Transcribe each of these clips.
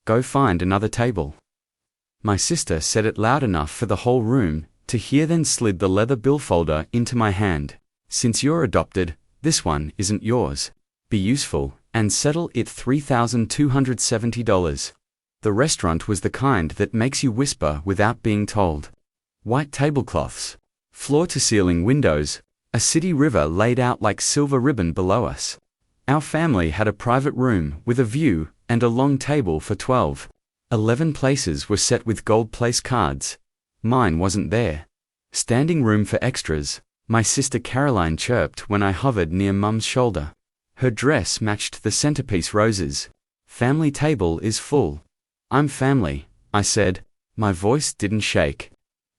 Go find another table. My sister said it loud enough for the whole room to hear, then slid the leather billfolder into my hand. Since you're adopted, this one isn't yours. Be useful, and settle it $3,270. The restaurant was the kind that makes you whisper without being told. White tablecloths, floor-to-ceiling windows, a city river laid out like silver ribbon below us. Our family had a private room with a view and a long table for 12. 11 places were set with gold place cards. Mine wasn't there. Standing room for extras, my sister Caroline chirped when I hovered near Mum's shoulder. Her dress matched the centerpiece roses. Family table is full. I'm family, I said. My voice didn't shake.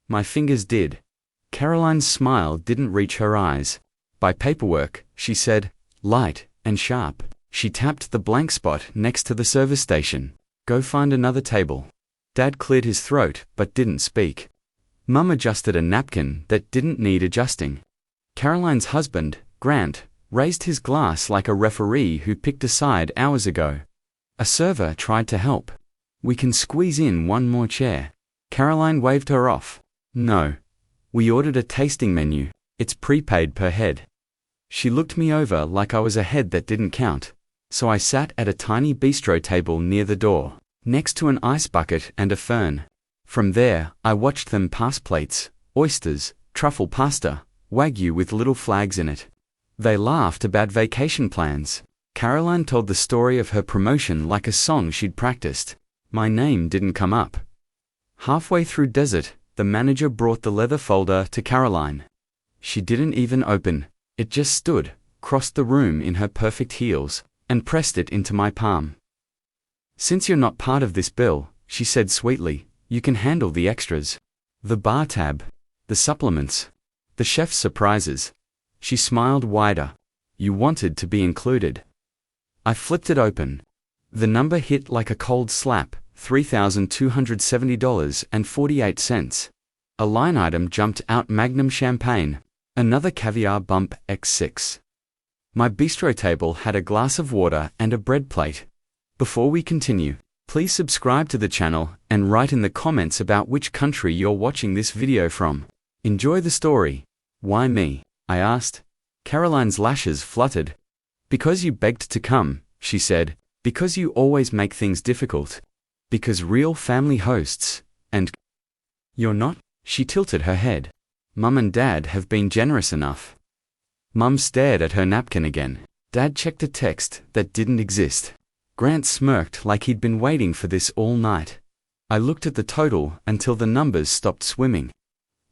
My fingers did. Caroline's smile didn't reach her eyes. By paperwork, she said, light and sharp. She tapped the blank spot next to the service station. Go find another table. Dad cleared his throat but didn't speak. Mum adjusted a napkin that didn't need adjusting. Caroline's husband, Grant, raised his glass like a referee who picked a side hours ago. A server tried to help. We can squeeze in one more chair. Caroline waved her off. No. We ordered a tasting menu. It's prepaid per head. She looked me over like I was a head that didn't count. So I sat at a tiny bistro table near the door, next to an ice bucket and a fern. From there, I watched them pass plates, oysters, truffle pasta, wagyu with little flags in it. They laughed about vacation plans. Caroline told the story of her promotion like a song she'd practiced. My name didn't come up. Halfway through dessert, the manager brought the leather folder to Caroline. She didn't even open. It just stood, crossed the room in her perfect heels, and pressed it into my palm. Since you're not part of this bill, she said sweetly, you can handle the extras. The bar tab, the supplements, the chef's surprises. She smiled wider. You wanted to be included. I flipped it open. The number hit like a cold slap, $3,270.48. A line item jumped out: Magnum champagne. Another caviar bump X6. My bistro table had a glass of water and a bread plate. Before we continue, please subscribe to the channel and write in the comments about which country you're watching this video from. Enjoy the story. Why me? I asked. Caroline's lashes fluttered. Because you begged to come, she said. Because you always make things difficult. Because real family hosts, and you're not? She tilted her head. Mum and Dad have been generous enough. Mum stared at her napkin again. Dad checked a text that didn't exist. Grant smirked like he'd been waiting for this all night. I looked at the total until the numbers stopped swimming.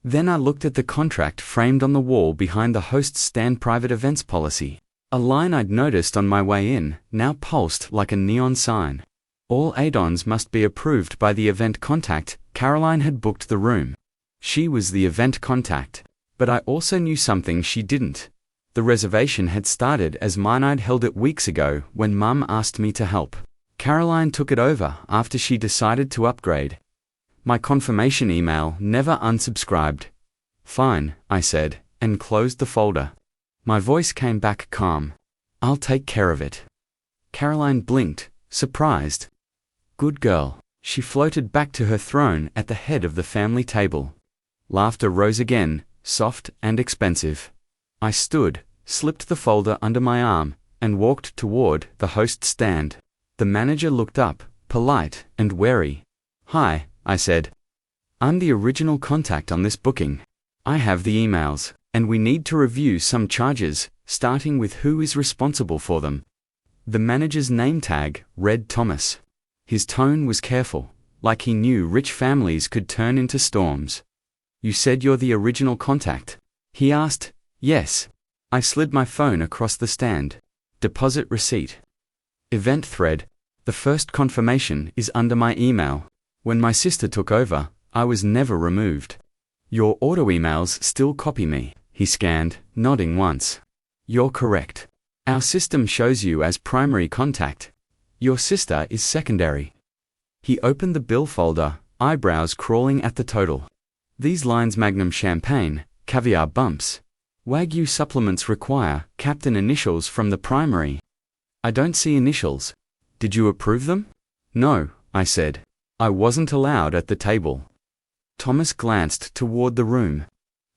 Then I looked at the contract framed on the wall behind the host's stand: private events policy. A line I'd noticed on my way in now pulsed like a neon sign. All add-ons must be approved by the event contact. Caroline had booked the room. She was the event contact. But I also knew something she didn't. The reservation had started as mine. I'd held it weeks ago when Mum asked me to help. Caroline took it over after she decided to upgrade. My confirmation email never unsubscribed. Fine, I said, and closed the folder. My voice came back calm. I'll take care of it. Caroline blinked, surprised. Good girl. She floated back to her throne at the head of the family table. Laughter rose again, soft and expensive. I stood, slipped the folder under my arm, and walked toward the host stand. The manager looked up, polite and wary. Hi, I said. I'm the original contact on this booking. I have the emails, and we need to review some charges, starting with who is responsible for them. The manager's name tag read Thomas. His tone was careful, like he knew rich families could turn into storms. You said you're the original contact? He asked. Yes. I slid my phone across the stand. Deposit receipt. Event thread. The first confirmation is under my email. When my sister took over, I was never removed. Your auto emails still copy me, he scanned, nodding once. You're correct. Our system shows you as primary contact. Your sister is secondary. He opened the bill folder, eyebrows crawling at the total. These lines: Magnum champagne, caviar bumps. Wagyu supplements require captain initials from the primary. I don't see initials. Did you approve them? No, I said. I wasn't allowed at the table. Thomas glanced toward the room.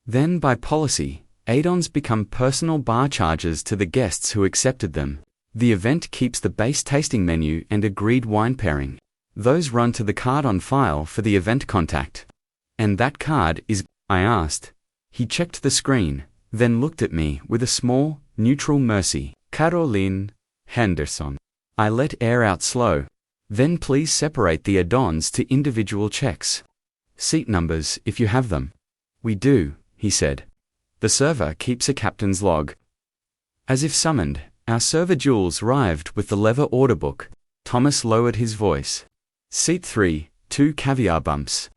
Then by policy, add-ons become personal bar charges to the guests who accepted them. The event keeps the base tasting menu and agreed wine pairing. Those run to the card on file for the event contact. And that card is, I asked. He checked the screen, then looked at me with a small, neutral mercy. Caroline Henderson. I let air out slow. Then please separate the add-ons to individual checks. Seat numbers, if you have them. We do, he said. The server keeps a captain's log. As if summoned, our server Jules arrived with the leather order book. Thomas lowered his voice. Seat 3, 2 caviar bumps.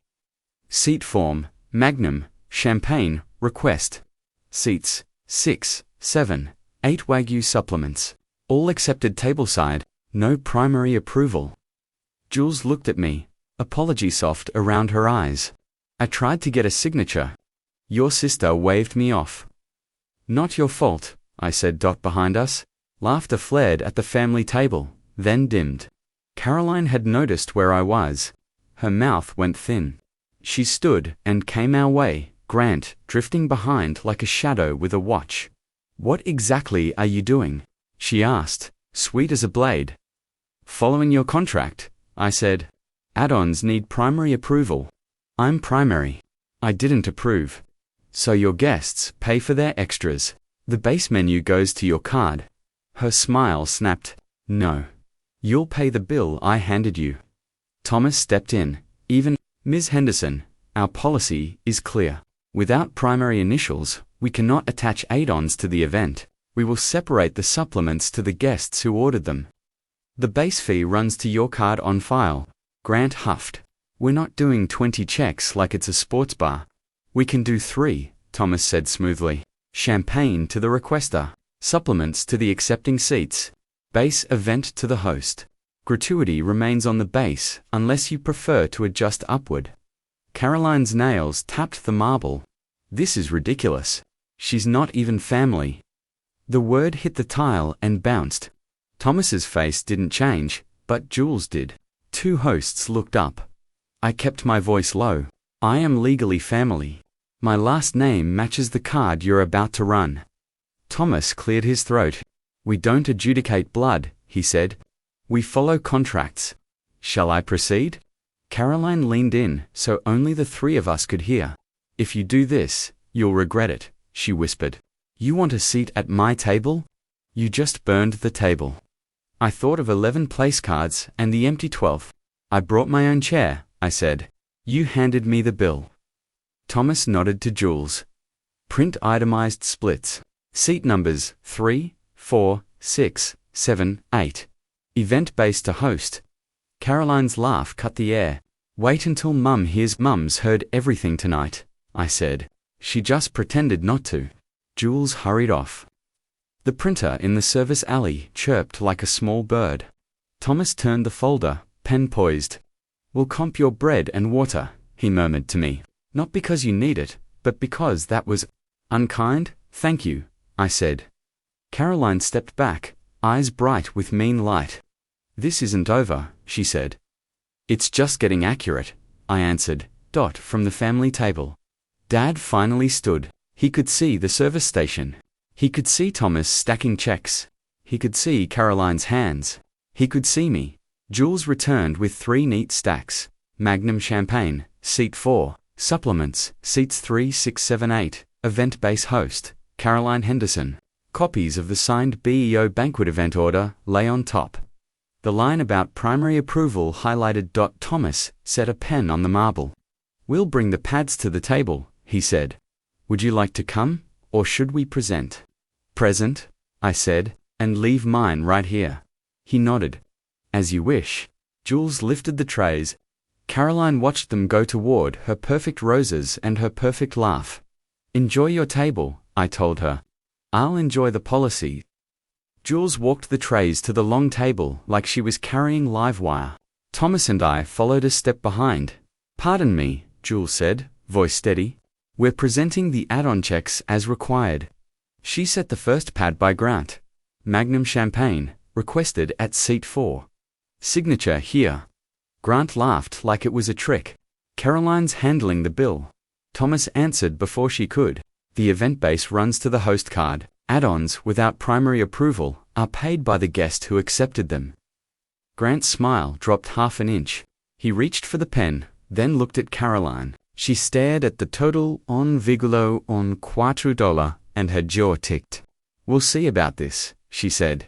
Seat form, Magnum, Champagne, request. Seats, 6, 7, 8 Wagyu supplements. All accepted tableside, no primary approval. Jules looked at me, apology soft around her eyes. I tried to get a signature. Your sister waved me off. Not your fault, I said. Behind us. Laughter flared at the family table, then dimmed. Caroline had noticed where I was. Her mouth went thin. She stood and came our way, Grant drifting behind like a shadow with a watch. What exactly are you doing? She asked, sweet as a blade. Following your contract, I said. Add-ons need primary approval. I'm primary. I didn't approve. So your guests pay for their extras. The base menu goes to your card. Her smile snapped. No. You'll pay the bill I handed you. Thomas stepped in. Even, Ms. Henderson, our policy is clear. Without primary initials, we cannot attach add-ons to the event. We will separate the supplements to the guests who ordered them. The base fee runs to your card on file. Grant huffed. We're not doing 20 checks like it's a sports bar. We can do 3, Thomas said smoothly. Champagne to the requester. Supplements to the accepting seats. Base event to the host. Gratuity remains on the base unless you prefer to adjust upward. Caroline's nails tapped the marble. This is ridiculous. She's not even family. The word hit the tile and bounced. Thomas's face didn't change, but Jules did. 2 hosts looked up. I kept my voice low. I am legally family. My last name matches the card you're about to run. Thomas cleared his throat. We don't adjudicate blood, he said. We follow contracts. Shall I proceed? Caroline leaned in so only the 3 of us could hear. If you do this, you'll regret it, she whispered. You want a seat at my table? You just burned the table. I thought of 11 place cards and the empty 12th. I brought my own chair, I said. You handed me the bill. Thomas nodded to Jules. Print itemized splits. Seat numbers 3, 4, 6, 7, 8. Event base to host. Caroline's laugh cut the air. Wait until Mum hears. Mum's heard everything tonight, I said. She just pretended not to. Jules hurried off. The printer in the service alley chirped like a small bird. Thomas turned the folder, pen poised. We'll comp your bread and water, he murmured to me. Not because you need it, but because that was unkind. Thank you, I said. Caroline stepped back, eyes bright with mean light. This isn't over, she said. It's just getting accurate, I answered. From the family table. Dad finally stood. He could see the service station. He could see Thomas stacking checks. He could see Caroline's hands. He could see me. Jules returned with 3 neat stacks. Magnum Champagne, seat 4. Supplements, seats 3, 6, 7, 8. Event base host, Caroline Henderson. Copies of the signed BEO banquet event order lay on top. The line about primary approval highlighted. Thomas set a pen on the marble. We'll bring the pads to the table, he said. Would you like to come, or should we present? Present, I said, and leave mine right here. He nodded. As you wish. Jules lifted the trays. Caroline watched them go toward her perfect roses and her perfect laugh. Enjoy your table, I told her. I'll enjoy the policy. Jules walked the trays to the long table like she was carrying live wire. Thomas and I followed a step behind. Pardon me, Jules said, voice steady. We're presenting the add-on checks as required. She set the first pad by Grant. Magnum Champagne, requested at seat 4. Signature here. Grant laughed like it was a trick. Caroline's handling the bill. Thomas answered before she could. The event base runs to the host card. Add-ons, without primary approval, are paid by the guest who accepted them. Grant's smile dropped half an inch. He reached for the pen, then looked at Caroline. She stared at the total $1,4 and her jaw ticked. We'll see about this, she said.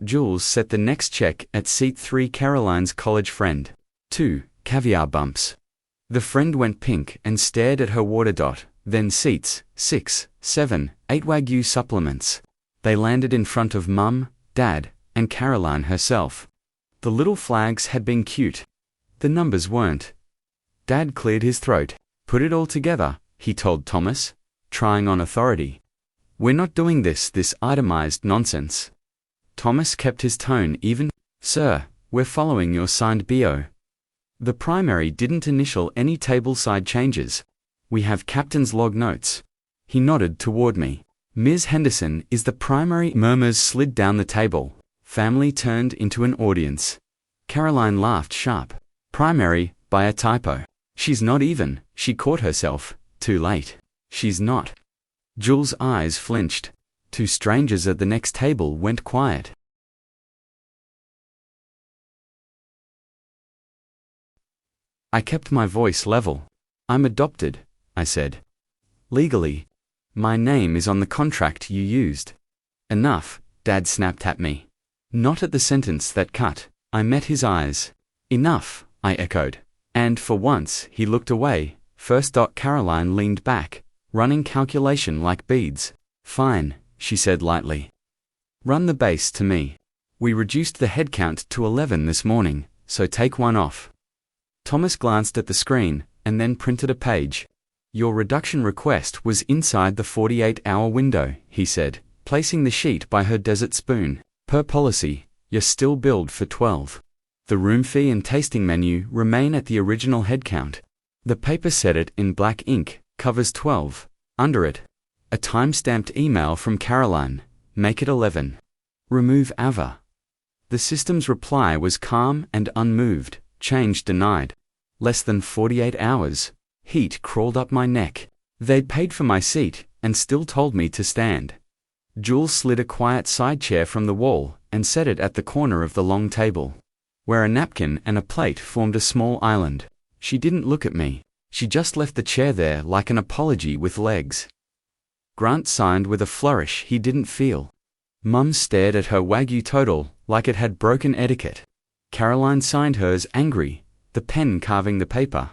Jules set the next check at seat 3, Caroline's college friend. 2 caviar bumps. The friend went pink and stared at her water. Then seats 6, 7, 8 Wagyu supplements. They landed in front of Mum, Dad, and Caroline herself. The little flags had been cute. The numbers weren't. Dad cleared his throat. Put it all together, he told Thomas, trying on authority. We're not doing this itemized nonsense. Thomas kept his tone even. Sir, we're following your signed BO. The primary didn't initial any tableside changes. We have captain's log notes. He nodded toward me. Ms. Henderson is the primary. Murmurs slid down the table. Family turned into an audience. Caroline laughed sharp. Primary, by a typo. She's not even, she caught herself, too late. She's not. Jules' eyes flinched. 2 strangers at the next table went quiet. I kept my voice level. I'm adopted, I said. Legally. My name is on the contract you used. Enough, Dad snapped at me. Not at the sentence that cut. I met his eyes. Enough, I echoed. And for once, he looked away. First. Caroline leaned back, running calculation like beads. Fine, she said lightly. Run the base to me. We reduced the head count to 11 this morning, so take 1 off. Thomas glanced at the screen, and then printed a page. Your reduction request was inside the 48-hour window, he said, placing the sheet by her desert spoon. Per policy, you're still billed for 12. The room fee and tasting menu remain at the original head count. The paper said it in black ink, covers 12. Under it, a time-stamped email from Caroline, make it 11. Remove Ava. The system's reply was calm and unmoved, change denied. Less than 48 hours. Heat crawled up my neck. They'd paid for my seat, and still told me to stand. Jules slid a quiet side chair from the wall, and set it at the corner of the long table, where a napkin and a plate formed a small island. She didn't look at me. She just left the chair there like an apology with legs. Grant signed with a flourish he didn't feel. Mum stared at her Wagyu total like it had broken etiquette. Caroline signed hers angry, the pen carving the paper.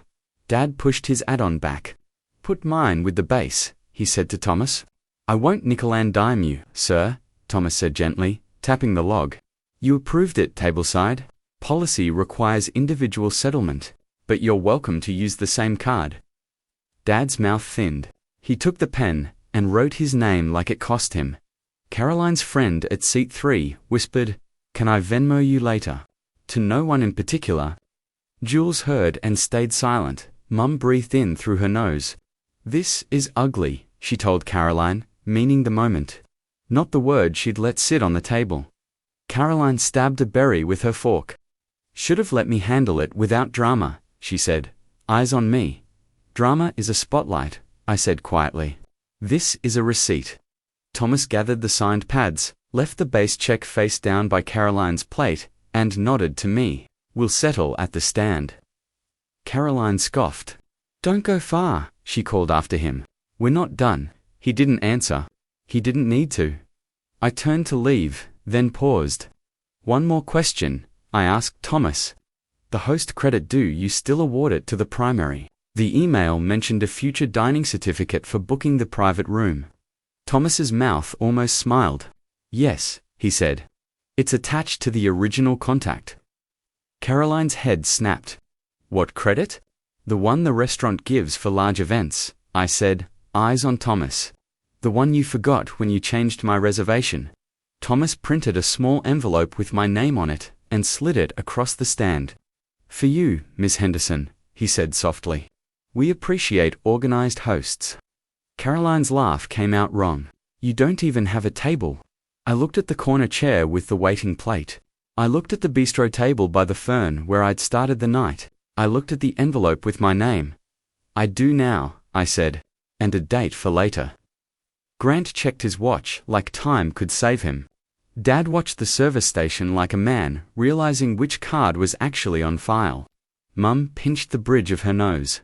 Dad pushed his add-on back. Put mine with the base, he said to Thomas. I won't nickel and dime you, sir, Thomas said gently, tapping the log. You approved it tableside. Policy requires individual settlement, but you're welcome to use the same card. Dad's mouth thinned. He took the pen and wrote his name like it cost him. Caroline's friend at seat 3 whispered, Can I Venmo you later? To no one in particular. Jules heard and stayed silent. Mum breathed in through her nose. This is ugly, she told Caroline, meaning the moment, not the word she'd let sit on the table. Caroline stabbed a berry with her fork. Should have let me handle it without drama, she said. Eyes on me. Drama is a spotlight, I said quietly. This is a receipt. Thomas gathered the signed pads, left the base check face down by Caroline's plate, and nodded to me. We'll settle at the stand. Caroline scoffed. Don't go far, she called after him. We're not done. He didn't answer. He didn't need to. I turned to leave, then paused. One more question, I asked Thomas. The host credit due, you still award it to the primary. The email mentioned a future dining certificate for booking the private room. Thomas's mouth almost smiled. Yes, he said. It's attached to the original contact. Caroline's head snapped. What credit? The one the restaurant gives for large events, I said, eyes on Thomas. The one you forgot when you changed my reservation. Thomas printed a small envelope with my name on it and slid it across the stand. For you, Miss Henderson, he said softly. We appreciate organized hosts. Caroline's laugh came out wrong. You don't even have a table. I looked at the corner chair with the waiting plate. I looked at the bistro table by the fern where I'd started the night. I looked at the envelope with my name. I do now, I said. And a date for later. Grant checked his watch like time could save him. Dad watched the service station like a man, realizing which card was actually on file. Mum pinched the bridge of her nose.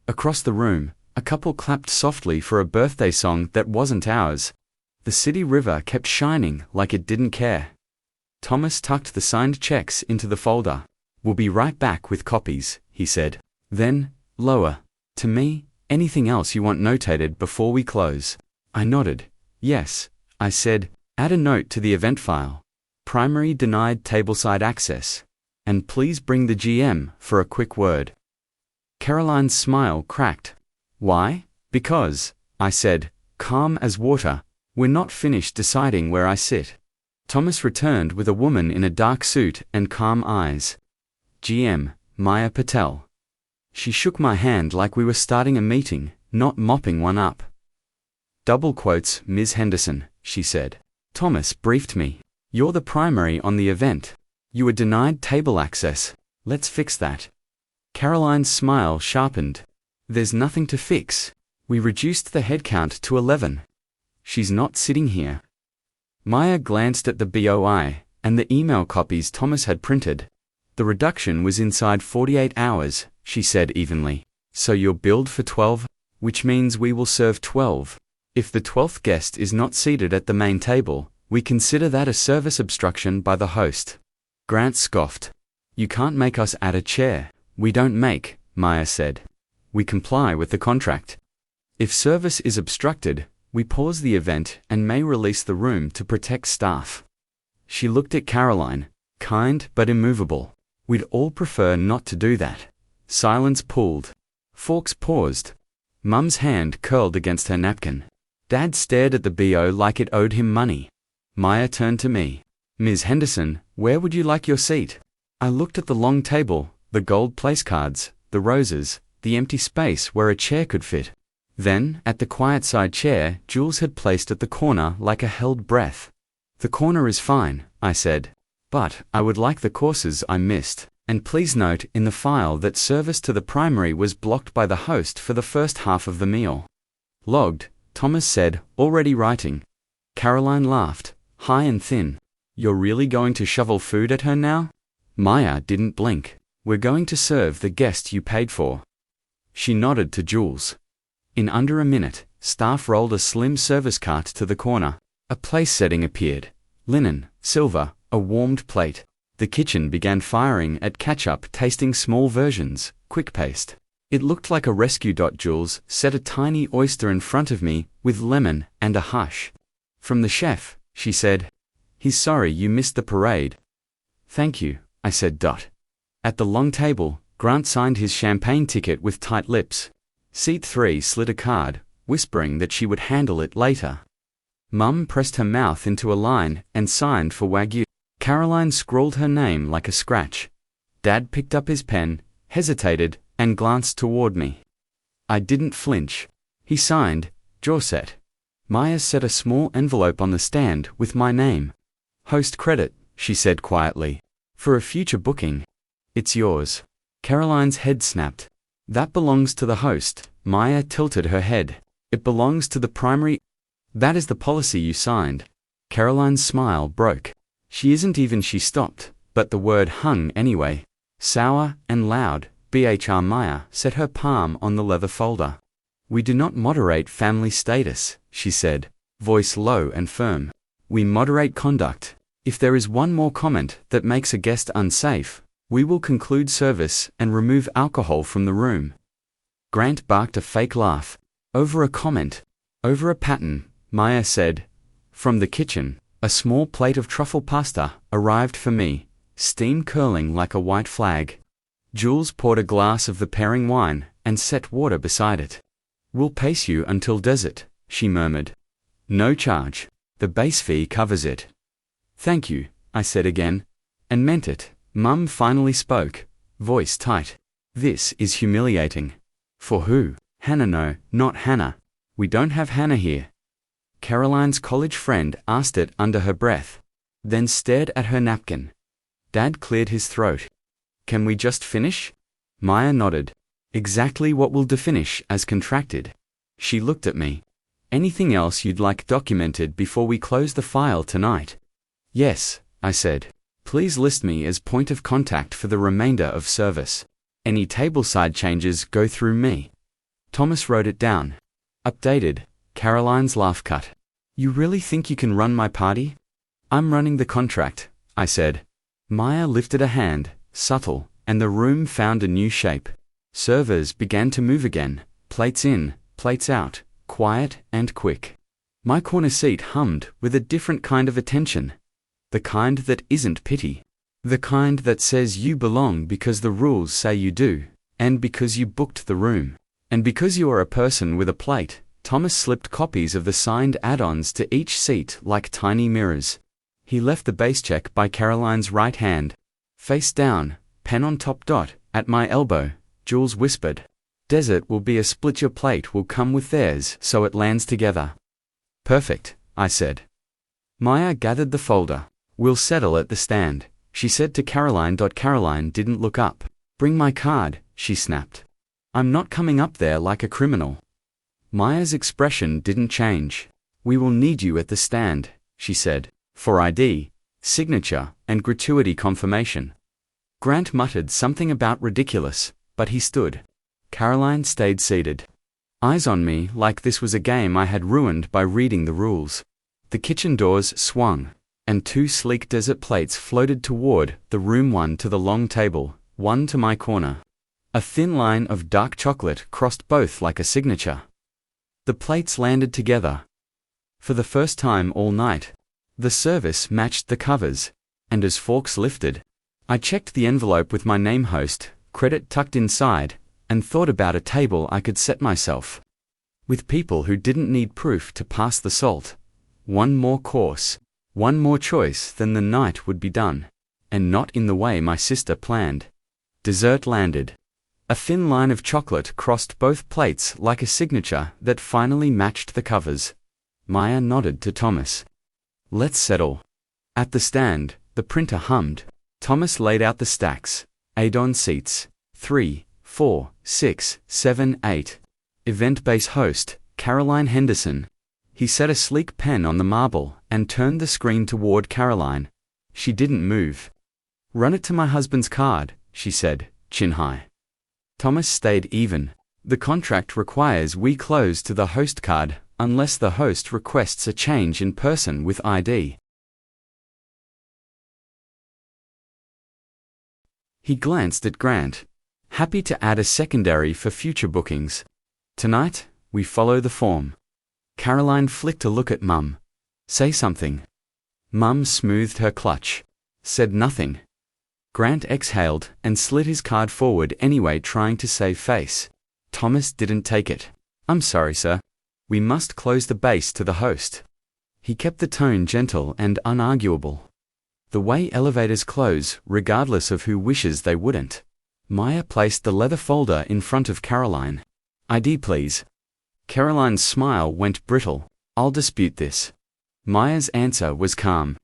Across the room, a couple clapped softly for a birthday song that wasn't ours. The city river kept shining like it didn't care. Thomas tucked the signed checks into the folder. We'll be right back with copies, he said. Then, lower. To me, anything else you want notated before we close? I nodded. Yes, I said. Add a note to the event file. Primary denied tableside access. And please bring the GM for a quick word. Caroline's smile cracked. Why? Because, I said, calm as water, we're not finished deciding where I sit. Thomas returned with a woman in a dark suit and calm eyes. GM, Maya Patel. She shook my hand like we were starting a meeting, not mopping one up. Double quotes, Ms. Henderson, she said. Thomas briefed me. You're the primary on the event. You were denied table access. Let's fix that. Caroline's smile sharpened. There's nothing to fix. We reduced the head count to 11. She's not sitting here. Maya glanced at the BOI and the email copies Thomas had printed. The reduction was inside 48 hours, she said evenly. So you're billed for 12, which means we will serve 12. If the 12th guest is not seated at the main table, we consider that a service obstruction by the host. Grant scoffed. You can't make us add a chair. We don't make, Maya said. We comply with the contract. If service is obstructed, we pause the event and may release the room to protect staff. She looked at Caroline, kind but immovable. We'd all prefer not to do that. Silence pulled. Fawkes paused. Mum's hand curled against her napkin. Dad stared at the BO like it owed him money. Maya turned to me. Ms. Henderson, where would you like your seat? I looked at the long table, the gold place cards, the roses, the empty space where a chair could fit. Then, at the quiet side chair Jules had placed at the corner like a held breath. The corner is fine, I said. But, I would like the courses I missed, and please note in the file that service to the primary was blocked by the host for the first half of the meal. Logged, Thomas said, already writing. Caroline laughed, high and thin. You're really going to shovel food at her now? Maya didn't blink. We're going to serve the guest you paid for. She nodded to Jules. In under a minute, staff rolled a slim service cart to the corner. A place setting appeared. Linen, silver, a warmed plate. The kitchen began firing at ketchup, tasting small versions, quick paste. It looked like a rescue. Jules set a tiny oyster in front of me with lemon and a hush. From the chef, she said. He's sorry you missed the parade. Thank you, I said. At the long table, Grant signed his champagne ticket with tight lips. Seat 3 slid a card, whispering that she would handle it later. Mum pressed her mouth into a line and signed for Wagyu. Caroline scrawled her name like a scratch. Dad picked up his pen, hesitated, and glanced toward me. I didn't flinch. He signed, jaw set. Maya set a small envelope on the stand with my name. Host credit, she said quietly. For a future booking. It's yours. Caroline's head snapped. That belongs to the host. Maya tilted her head. It belongs to the primary. That is the policy you signed. Caroline's smile broke. She isn't even. She stopped, but the word hung anyway. Sour and loud, BHR. Maya set her palm on the leather folder. We do not moderate family status, she said, voice low and firm. We moderate conduct. If there is one more comment that makes a guest unsafe, we will conclude service and remove alcohol from the room. Grant barked a fake laugh. Over a comment. Over a pattern, Maya said. From the kitchen, a small plate of truffle pasta arrived for me, steam curling like a white flag. Jules poured a glass of the pairing wine and set water beside it. We'll pace you until dessert, she murmured. No charge. The base fee covers it. Thank you, I said again. And meant it. Mum finally spoke, voice tight. This is humiliating. For who? Hannah? No, not Hannah. We don't have Hannah here. Caroline's college friend asked it under her breath, then stared at her napkin. Dad cleared his throat. Can we just finish? Maya nodded. Exactly what will definish as contracted. She looked at me. Anything else you'd like documented before we close the file tonight? Yes, I said. Please list me as point of contact for the remainder of service. Any tableside changes go through me. Thomas wrote it down. Updated, Caroline's laugh cut. You really think you can run my party? I'm running the contract, I said. Maya lifted a hand, subtle, and the room found a new shape. Servers began to move again, plates in, plates out, quiet and quick. My corner seat hummed with a different kind of attention. The kind that isn't pity. The kind that says you belong because the rules say you do, and because you booked the room. And because you are a person with a plate, Thomas slipped copies of the signed add-ons to each seat like tiny mirrors. He left the base check by Caroline's right hand. Face down, pen on top dot, at my elbow, Jules whispered. Desert will be a split your plate will come with theirs so it lands together. Perfect, I said. Maya gathered the folder. We'll settle at the stand, she said to Caroline. Caroline didn't look up. Bring my card, she snapped. I'm not coming up there like a criminal. Maya's expression didn't change. We will need you at the stand, she said, for ID, signature, and gratuity confirmation. Grant muttered something about ridiculous, but he stood. Caroline stayed seated. Eyes on me like this was a game I had ruined by reading the rules. The kitchen doors swung, and two sleek dessert plates floated toward the room, one to the long table, one to my corner. A thin line of dark chocolate crossed both like a signature. The plates landed together. For the first time all night, the service matched the covers, and as forks lifted, I checked the envelope with my name, host, credit tucked inside, and thought about a table I could set myself. With people who didn't need proof to pass the salt. One more course, one more choice, then the night would be done, and not in the way my sister planned. Dessert landed. A thin line of chocolate crossed both plates like a signature that finally matched the covers. Maya nodded to Thomas. Let's settle. At the stand, the printer hummed. Thomas laid out the stacks. 8 on seats. 3, 4, 6, 7, 8. Event base host, Caroline Henderson. He set a sleek pen on the marble and turned the screen toward Caroline. She didn't move. Run it to my husband's card, she said, chin high. Thomas stayed even. The contract requires we close to the host card unless the host requests a change in person with ID. He glanced at Grant. Happy to add a secondary for future bookings. Tonight, we follow the form. Caroline flicked a look at Mum. Say something. Mum smoothed her clutch. Said nothing. Grant exhaled and slid his card forward anyway, trying to save face. Thomas didn't take it. I'm sorry, sir. We must close the base to the host. He kept the tone gentle and unarguable. The way elevators close, regardless of who wishes they wouldn't. Maya placed the leather folder in front of Caroline. ID, please. Caroline's smile went brittle. I'll dispute this. Maya's answer was calm.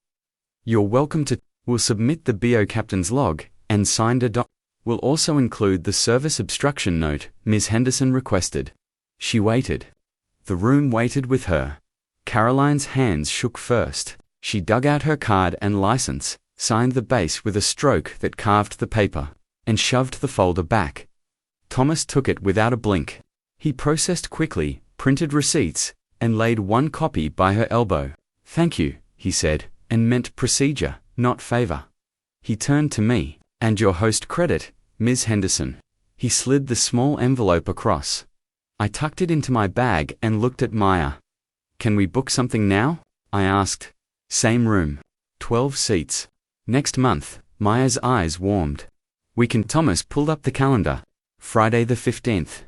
You're welcome to. We'll submit the BO captain's log, and signed a doc. We'll also include the service obstruction note Ms. Henderson requested. She waited. The room waited with her. Caroline's hands shook first. She dug out her card and license, signed the base with a stroke that carved the paper, and shoved the folder back. Thomas took it without a blink. He processed quickly, printed receipts, and laid one copy by her elbow. Thank you, he said, and meant procedure, not favor. He turned to me. And your host credit, Ms. Henderson. He slid the small envelope across. I tucked it into my bag and looked at Maya. Can we book something now? I asked. Same room. 12 seats. Next month. Maya's eyes warmed. We can. Thomas pulled up the calendar. Friday the 15th.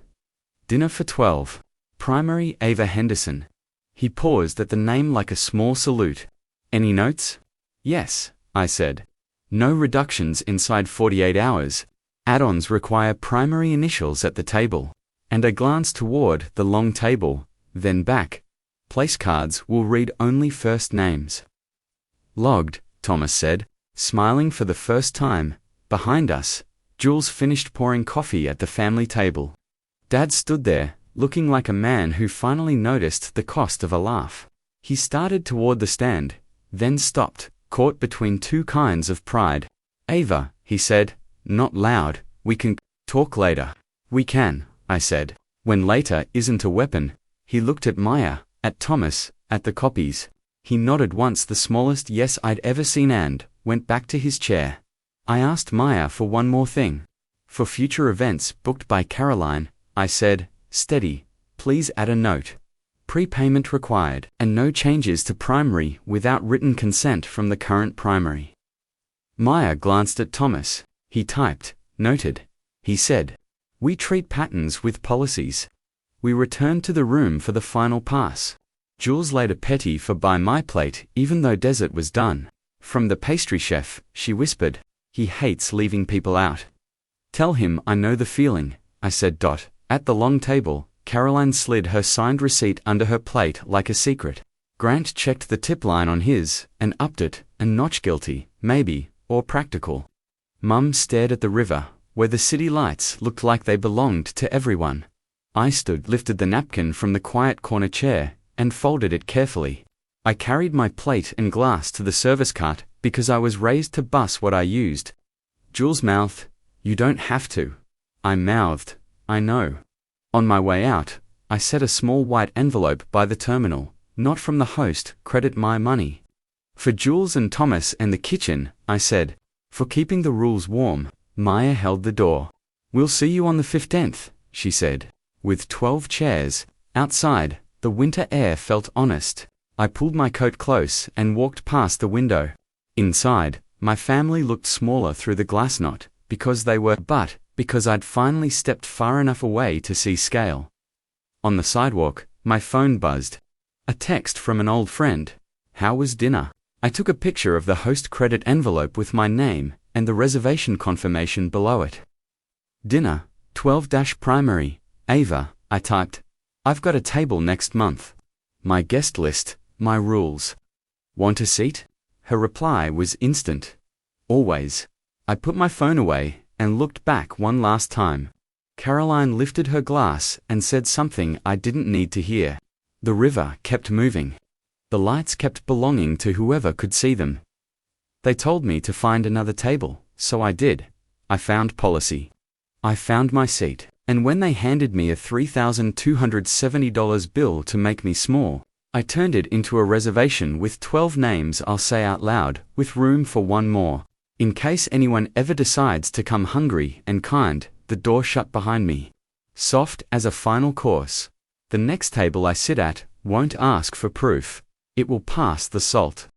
Dinner for 12. Primary Ava Henderson. He paused at the name like a small salute. Any notes? Yes, I said. No reductions inside 48 hours. Add-ons require primary initials at the table. And a glance toward the long table, then back. Place cards will read only first names. Logged, Thomas said. Smiling for the first time, behind us, Jules finished pouring coffee at the family table. Dad stood there, looking like a man who finally noticed the cost of a laugh. He started toward the stand, then stopped, caught between two kinds of pride. "Ava," he said, not loud, "we can talk later." "We can," I said. "When later isn't a weapon." He looked at Maya, at Thomas, at the copies. He nodded once, the smallest yes I'd ever seen, and went back to his chair. I asked Maya for one more thing. "For future events booked by Caroline," I said, steady, "please add a note. Prepayment required, and no changes to primary without written consent from the current primary." Maya glanced at Thomas. He typed, "Noted." He said, "We treat patterns with policies." We returned to the room for the final pass. Jules laid a petty for by my plate even though dessert was done. "From the pastry chef," she whispered. "He hates leaving people out." "Tell him I know the feeling," I said. At the long table, Caroline slid her signed receipt under her plate like a secret. Grant checked the tip line on his, and upped it, a notch guilty, maybe, or practical. Mum stared at the river, where the city lights looked like they belonged to everyone. I stood, lifted the napkin from the quiet corner chair, and folded it carefully. I carried my plate and glass to the service cart because I was raised to bus what I used. Jules mouthed, "You don't have to." I mouthed, "I know." On my way out, I set a small white envelope by the terminal, "Not from the host, credit my money." "For Jules and Thomas and the kitchen," I said. "For keeping the rules warm." Maya held the door. "We'll see you on the 15th, she said. With 12 chairs, outside, the winter air felt honest. I pulled my coat close and walked past the window. Inside, my family looked smaller through the glass, not because they were, but because I'd finally stepped far enough away to see scale. On the sidewalk, my phone buzzed. A text from an old friend. "How was dinner?" I took a picture of the host credit envelope with my name and the reservation confirmation below it. "Dinner, 12-primary, Ava," I typed. "I've got a table next month. My guest list, my rules. Want a seat?" Her reply was instant. "Always." I put my phone away and looked back one last time. Caroline lifted her glass and said something I didn't need to hear. The river kept moving. The lights kept belonging to whoever could see them. They told me to find another table, so I did. I found policy. I found my seat, and when they handed me a $3,270 bill to make me small, I turned it into a reservation with 12 names I'll say out loud, with room for one more. In case anyone ever decides to come hungry and kind, the door shut behind me. Soft as a final course. The next table I sit at won't ask for proof. It will pass the salt.